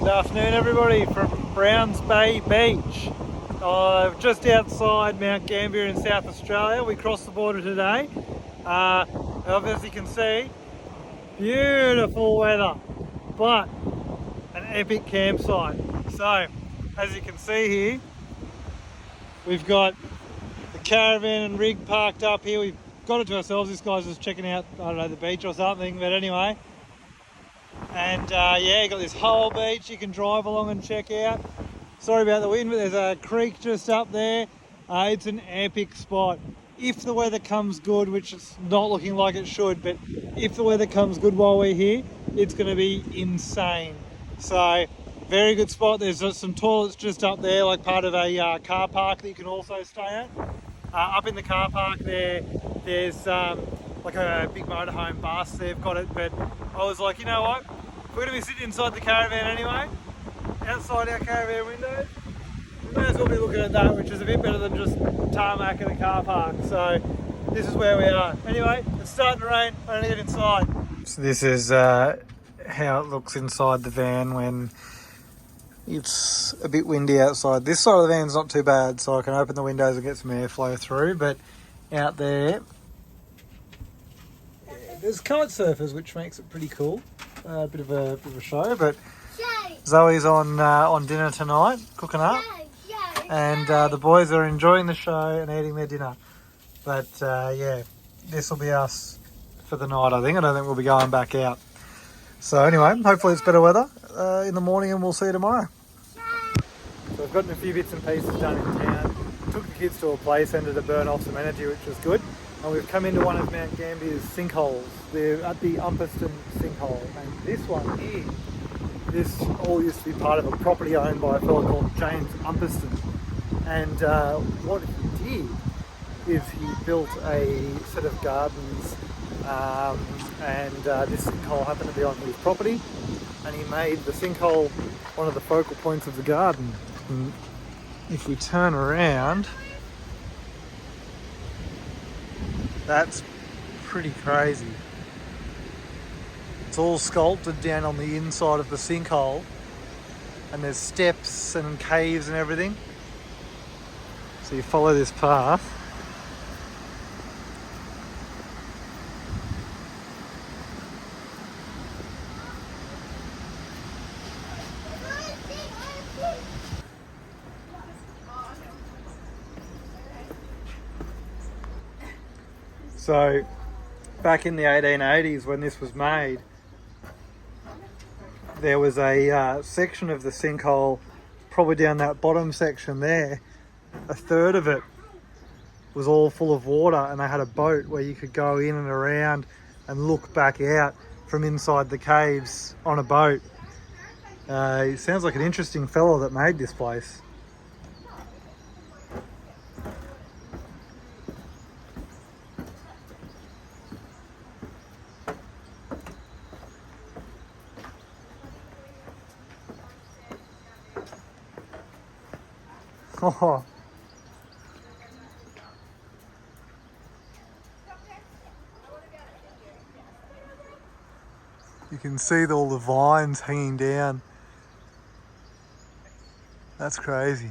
Good afternoon, everybody, from Browns Bay Beach. Just outside Mount Gambier in South Australia. We crossed the border today. As you can see, beautiful weather, but an epic campsite. So, as you can see here, we've got the caravan and rig parked up here. We've got it to ourselves. This guy's just checking out, I don't know, the beach or something, but anyway. And yeah, got this whole beach you can drive along and check out. Sorry about the wind, but there's a creek just up there. It's an epic spot. If the weather comes good, which it's not looking like it should, but if the weather comes good while we're here, it's going to be insane. So, very good spot. There's just some toilets just up there, like part of a car park that you can also stay at. Up in the car park there's like a big motorhome bus. They've got it, but I was like, you know what? We're going to be sitting inside the caravan anyway, outside our caravan windows. We may as well be looking at that, which is a bit better than just tarmac in a car park. So this is where we are. Anyway, it's starting to rain. I need to get inside. So this is how it looks inside the van when it's a bit windy outside. This side of the van's not too bad, so I can open the windows and get some airflow through. But out there, yeah, there's kite surfers, which makes it pretty cool. A bit of a show, but Zoe's on dinner tonight, cooking up, and the boys are enjoying the show and eating their dinner. But yeah, this will be us for the night, I think. I don't think we'll be going back out. So anyway, hopefully it's better weather in the morning, and we'll see you tomorrow. So I've gotten a few bits and pieces done in town. Took the kids to a play centre to burn off some energy, which was good. And we've come into one of Mount Gambier's sinkholes. They're at the Umperston sinkhole. And this one here, this all used to be part of a property owned by a fellow called James Umperston. And what he did is he built a set of gardens, and this sinkhole happened to be on his property. And he made the sinkhole one of the focal points of the garden. And if we turn around, that's pretty crazy. It's all sculpted down on the inside of the sinkhole, and there's steps and caves and everything. So you follow this path. So, back in the 1880s when this was made, there was a section of the sinkhole, probably down that bottom section there, a third of it was all full of water, and they had a boat where you could go in and around and look back out from inside the caves on a boat. He sounds like an interesting fellow that made this place. Oh. You can see all the vines hanging down. That's crazy.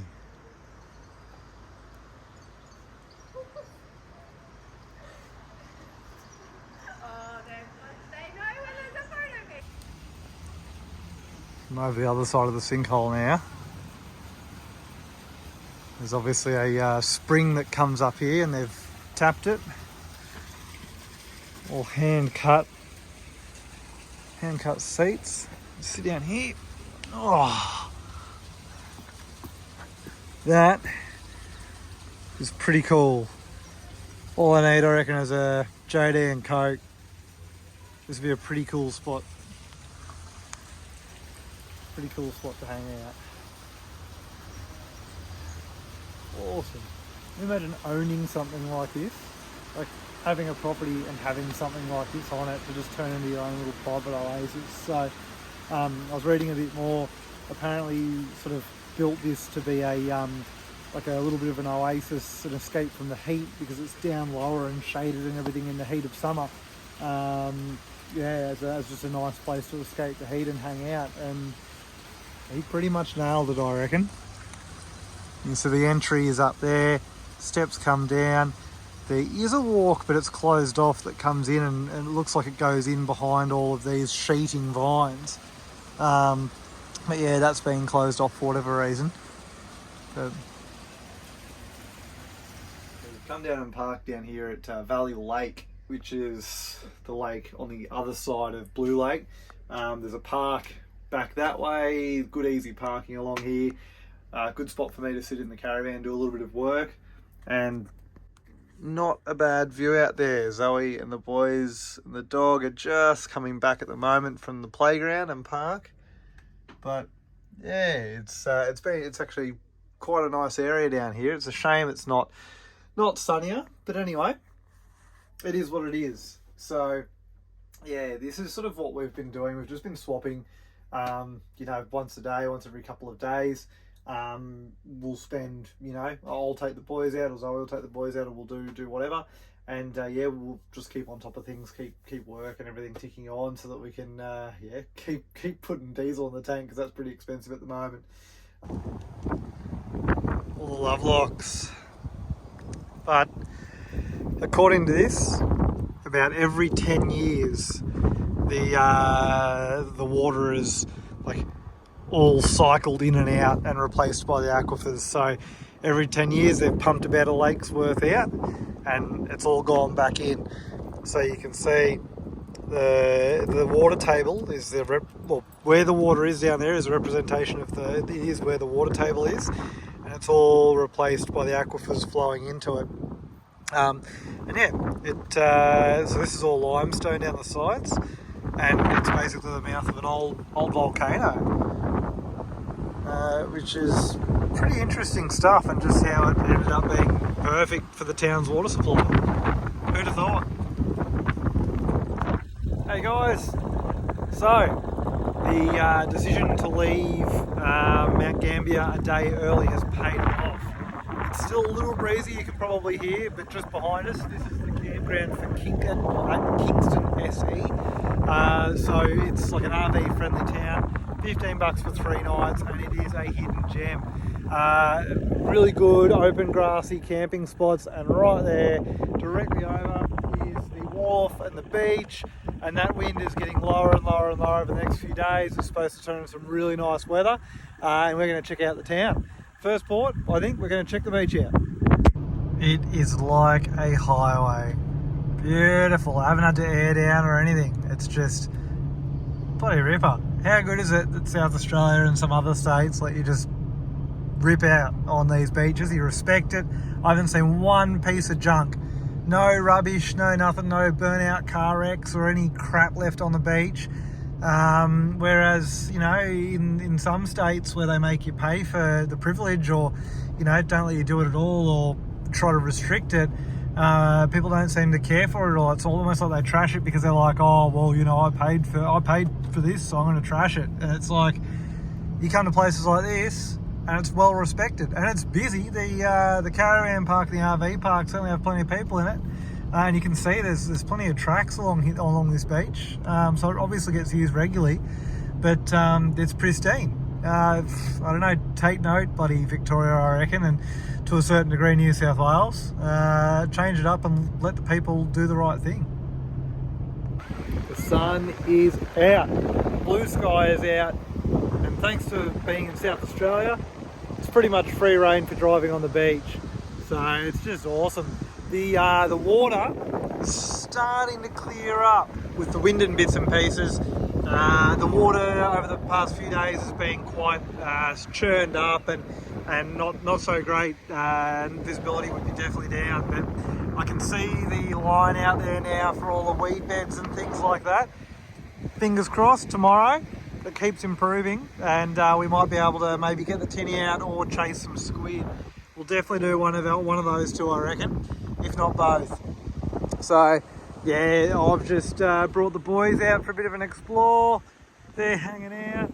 I'm over the other side of the sinkhole now. There's obviously a spring that comes up here, and they've tapped it. All hand cut seats. Sit down here. Oh, that is pretty cool. All I need, I reckon, is a JD and Coke. This would be a pretty cool spot. Pretty cool spot to hang out. Awesome. Can you imagine owning something like this? Like having a property and having something like this on it to just turn into your own little private oasis. So I was reading a bit more. Apparently sort of built this to be a like a little bit of an oasis, an escape from the heat, because it's down lower and shaded and everything in the heat of summer. Yeah, it's just a nice place to escape the heat and hang out. And He pretty much nailed it, I reckon. And so the entry is up there, steps come down. There is a walk, but it's closed off, that comes in, and it looks like it goes in behind all of these sheeting vines. But yeah, that's been closed off for whatever reason. But we've come down and parked down here at Valley Lake, which is the lake on the other side of Blue Lake. There's a park back that way, good easy parking along here. Good spot for me to sit in the caravan, do a little bit of work, and not a bad view out there. Zoe and the boys and the dog are just coming back at the moment from the playground and park. But yeah, it's actually quite a nice area down here. It's a shame it's not sunnier, but anyway, it is what it is. So yeah, this is sort of what we've been doing. We've just been swapping, once a day, once every couple of days. We'll spend, I'll take the boys out, or Zoe will take the boys out, or we'll do whatever. And we'll just keep on top of things, keep work and everything ticking on, so that we can keep putting diesel in the tank, because that's pretty expensive at the moment. All the love locks. But according to this, about every 10 years the water is like all cycled in and out and replaced by the aquifers. So every 10 years they've pumped about a lake's worth out, and it's all gone back in. So you can see the water table is where the water is down there is a representation of it is where the water table is, and it's all replaced by the aquifers flowing into it. So this is all limestone down the sides, and it's basically the mouth of an old volcano, which is pretty interesting stuff, and just how it ended up being perfect for the town's water supply. Who'd have thought? Hey guys, so the decision to leave Mount Gambier a day early has paid off. It's still a little breezy, you can probably hear, but just behind us, this is the campground for Kingston SE. So it's like an RV friendly town, $15 for 3 nights, and it is a hidden gem. Really good open grassy camping spots, and right there directly over is the wharf and the beach, and that wind is getting lower and lower and lower over the next few days. It's supposed to turn into some really nice weather, and we're going to check out the town. First port, I think we're going to check the beach out. It is like a highway. Beautiful. I haven't had to air down or anything. It's just bloody ripper. How good is it that South Australia and some other states let you just rip out on these beaches? You respect it. I haven't seen one piece of junk. No rubbish, no nothing, no burnout car wrecks or any crap left on the beach. Whereas, in some states where they make you pay for the privilege, or, don't let you do it at all, or try to restrict it, people don't seem to care for it at all. It's almost like they trash it because they're like, oh, well, I paid for this, so I'm going to trash it. And it's like, you come to places like this, and it's well respected, and it's busy. The caravan park, the RV park certainly have plenty of people in it. And you can see there's plenty of tracks along this beach, so it obviously gets used regularly, but it's pristine. I don't know, take note, bloody Victoria, I reckon, and to a certain degree New South Wales. Change it up and let the people do the right thing. The sun is out, blue sky is out, and thanks to being in South Australia, it's pretty much free reign for driving on the beach, so it's just awesome. The water is starting to clear up with the wind and bits and pieces. The water over the past few days has been quite churned up and not so great. Visibility would be definitely down, but I can see the line out there now for all the weed beds and things like that. Fingers crossed tomorrow it keeps improving, and we might be able to maybe get the tinny out or chase some squid. We'll definitely do one of those two, I reckon, if not both. So yeah, I've just brought the boys out for a bit of an explore. They're hanging out,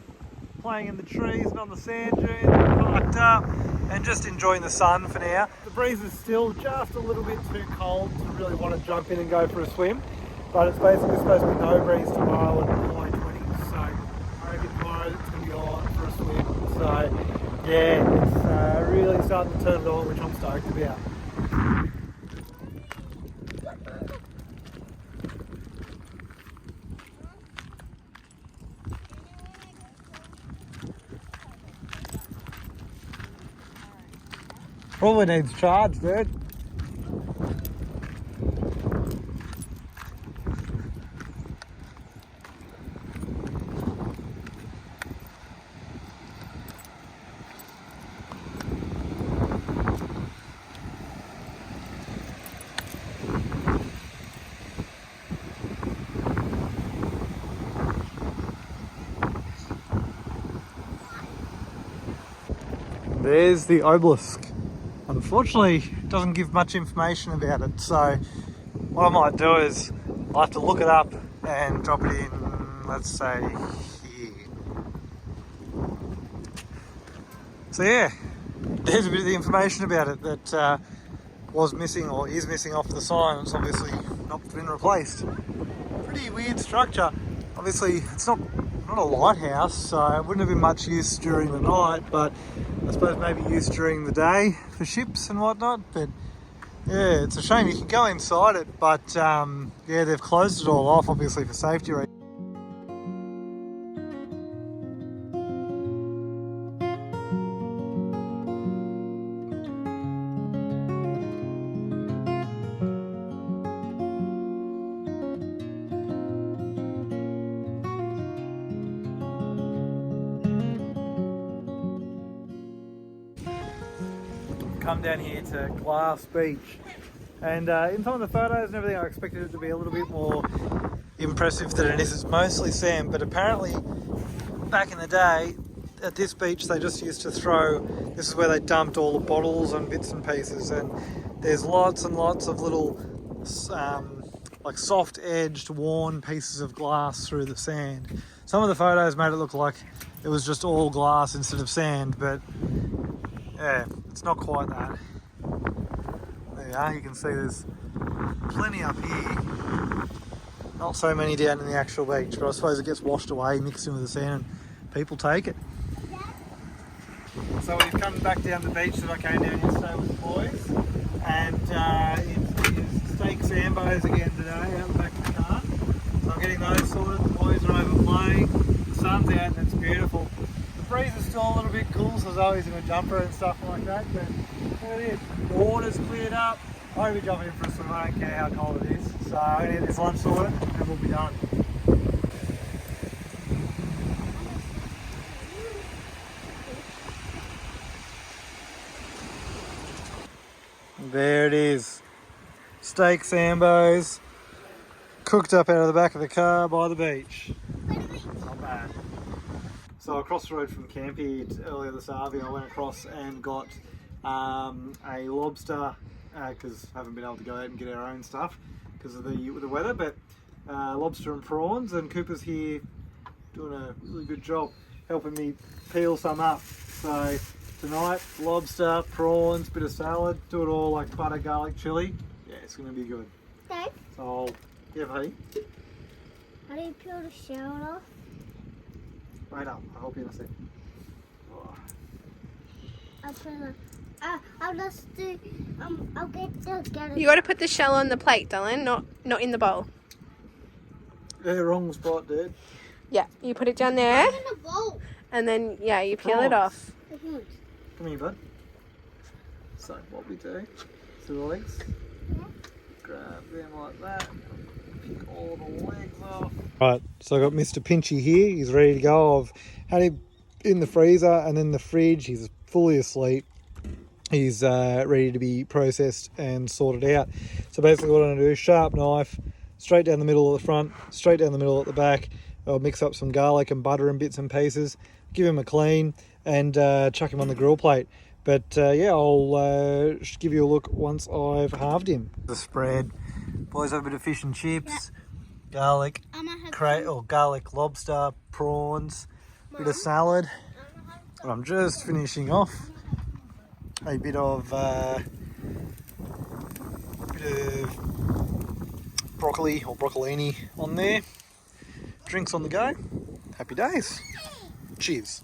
playing in the trees and on the sand dunes, parked up, and just enjoying the sun for now. The breeze is still just a little bit too cold to really want to jump in and go for a swim, but it's basically supposed to be no breeze tomorrow and high 20s, so I reckon tomorrow it's going to be on for a swim. Yeah, it's really starting to turn it on, which I'm stoked about. Probably needs charge, dude. There's the obelisk. Unfortunately, it doesn't give much information about it, so what I might do is I'll have to look it up and drop it in, let's say, here. So yeah, there's a bit of the information about it that was missing or is missing off the sign. It's obviously not been replaced. Pretty weird structure. Obviously, it's not a lighthouse, so it wouldn't have been much use during the night, but I suppose maybe use during the day for ships and whatnot. But yeah, it's a shame. You can go inside it, but yeah, they've closed it all off, obviously for safety reasons. Come down here to Glass Beach, and in some of the photos and everything I expected it to be a little bit more impressive than it is. It's mostly sand, but apparently back in the day at this beach they just used to throw, this is where they dumped all the bottles and bits and pieces, and there's lots and lots of little like soft edged worn pieces of glass through the sand. Some of the photos made it look like it was just all glass instead of sand, but yeah, it's not quite that. There you are, you can see there's plenty up here. Not so many down in the actual beach, but I suppose it gets washed away, mixed in with the sand, and people take it. So we've come back down the beach that I came down yesterday with the boys, and it's steak sambos again today out the back of the car. So I'm getting those sorted, the boys are over playing, the sun's out and it's beautiful. The breeze is still a little bit cool, so Zoe's in a jumper and stuff like that, but there it is. The water's cleared up. I'll be jumping in for a swim, I don't care how cold it is. So I'm going to get this lunch sorted and we'll be done. There it is. Steak sambos, cooked up out of the back of the car by the beach. Not bad. So across the road from Gambier earlier this afternoon, I went across and got a lobster, because I haven't been able to go out and get our own stuff because of the weather, but lobster and prawns, and Cooper's here doing a really good job helping me peel some up. So tonight, lobster, prawns, bit of salad, do it all like butter, garlic, chilli. Yeah, it's going to be good. Dad? So I'll, yeah, buddy. How do you peel the shell off? Wait up, I'll help you in a sec. Oh. I'll just do, I'll get the You got to put the shell on the plate, Dylan, not in the bowl. Yeah, wrong spot, dude. Yeah, you put it down there, in the bowl. and then, yeah, you peel it off. Come here, bud. So what we do, see the legs? Yeah. Grab them like that, pick all the legs off. Right, so I got Mr. Pinchy here, he's ready to go. I've had him in the freezer and in the fridge, he's fully asleep. He's ready to be processed and sorted out. So basically what I'm going to do is sharp knife, straight down the middle at the front, straight down the middle at the back. I'll mix up some garlic and butter and bits and pieces, give him a clean, and chuck him on the grill plate. But yeah, I'll give you a look once I've halved him. The spread. Boys have a bit of fish and chips, garlic, garlic lobster, prawns, bit of salad. And I'm just finishing off a bit of broccoli or broccolini on there. Drinks on the go. Happy days. Cheers.